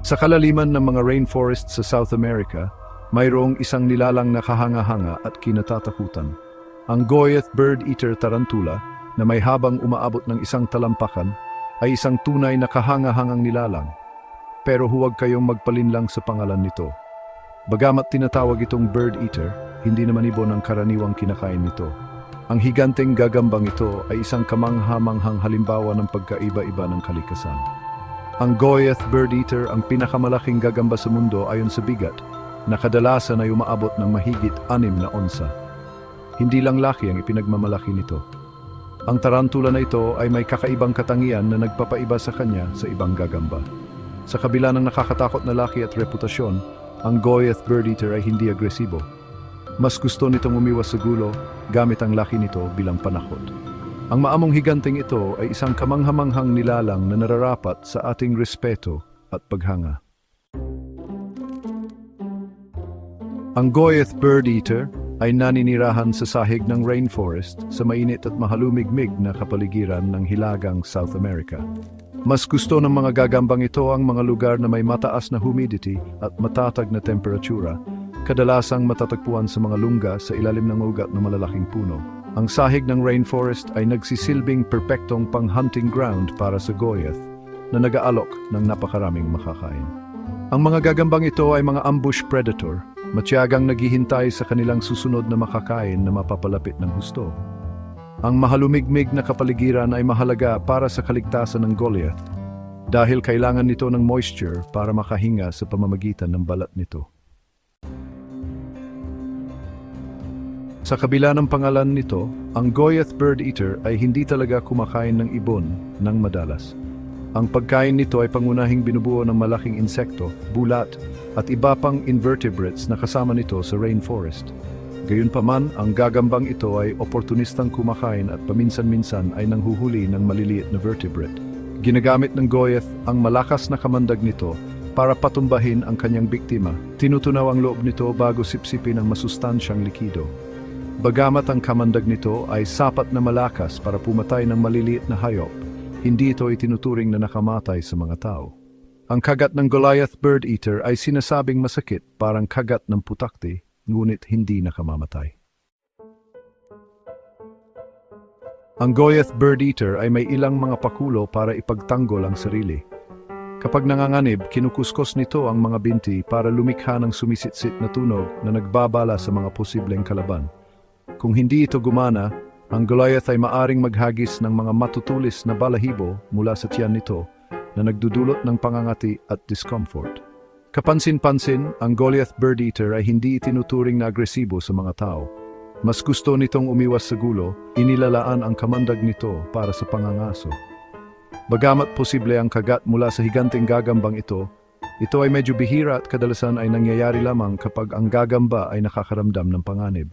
Sa kalaliman ng mga rainforest sa South America, mayroong isang nilalang na kahanga-hanga at kinatatakutan. Ang Goyet bird-eater tarantula na may habang umaabot ng isang talampakan ay isang tunay na kahanga-hangang nilalang. Pero huwag kayong magpalinlang sa pangalan nito. Bagamat tinatawag itong bird-eater, hindi naman ibon ang karaniwang kinakain nito. Ang higanteng gagambang ito ay isang kamangha-manghang halimbawa ng pagkaiba-iba ng kalikasan. Ang Goyet bird-eater ang pinakamalaking gagamba sa mundo ayon sa bigat, na kadalasan ay umaabot ng mahigit 6 na onsa. Hindi lang laki ang ipinagmamalaki nito. Ang tarantula na ito ay may kakaibang katangian na nagpapaiba sa kanya sa ibang gagamba. Sa kabila ng nakakatakot na laki at reputasyon, ang Goyet bird-eater ay hindi agresibo. Mas gusto nitong umiwas sa gulo gamit ang laki nito bilang panakot. Ang maamong higanteng ito ay isang kamanghamanghang nilalang na nararapat sa ating respeto at paghanga. Ang Goyet bird-eater ay naninirahan sa sahig ng rainforest sa mainit at mahalumigmig na kapaligiran ng hilagang South America. Mas gusto ng mga gagambang ito ang mga lugar na may mataas na humidity at matatag na temperatura, kadalasang matatagpuan sa mga lungga sa ilalim ng ugat ng malalaking puno. Ang sahig ng rainforest ay nagsisilbing perpektong pang-hunting ground para sa Goyet na nag-aalok ng napakaraming makakain. Ang mga gagambang ito ay mga ambush predator, matyagang naghihintay sa kanilang susunod na makakain na mapapalapit ng husto. Ang mahalumigmig na kapaligiran ay mahalaga para sa kaligtasan ng Goliath dahil kailangan nito ng moisture para makahinga sa pamamagitan ng balat nito. Sa kabila ng pangalan nito, ang Goyet bird-eater ay hindi talaga kumakain ng ibon ng madalas. Ang pagkain nito ay pangunahing binubuo ng malaking insekto, bulat, at iba pang invertebrates na kasama nito sa rainforest. Gayunpaman, ang gagambang ito ay oportunistang kumakain at paminsan-minsan ay nanghuhuli ng maliliit na vertebrate. Ginagamit ng Goyet ang malakas na kamandag nito para patumbahin ang kanyang biktima. Tinutunaw ang loob nito bago sipsipin ang masustansyang likido. Bagamat ang kamandag nito ay sapat na malakas para pumatay ng maliliit na hayop, hindi ito itinuturing na nakamatay sa mga tao. Ang kagat ng Goliath bird-eater ay sinasabing masakit parang kagat ng putakti, ngunit hindi nakamamatay. Ang Goyet bird-eater ay may ilang mga pakulo para ipagtanggol ang sarili. Kapag nanganganib, kinukuskos nito ang mga binti para lumikha ng sumisitsit na tunog na nagbabala sa mga posibleng kalaban. Kung hindi ito gumana, ang Goliath ay maaring maghagis ng mga matutulis na balahibo mula sa tiyan nito na nagdudulot ng pangangati at discomfort. Kapansin-pansin, ang Goliath bird-eater ay hindi itinuturing na agresibo sa mga tao. Mas gusto nitong umiwas sa gulo, inilalaan ang kamandag nito para sa pangangaso. Bagamat posible ang kagat mula sa higanteng gagambang ito ay medyo bihira at kadalasan ay nangyayari lamang kapag ang gagamba ay nakakaramdam ng panganib.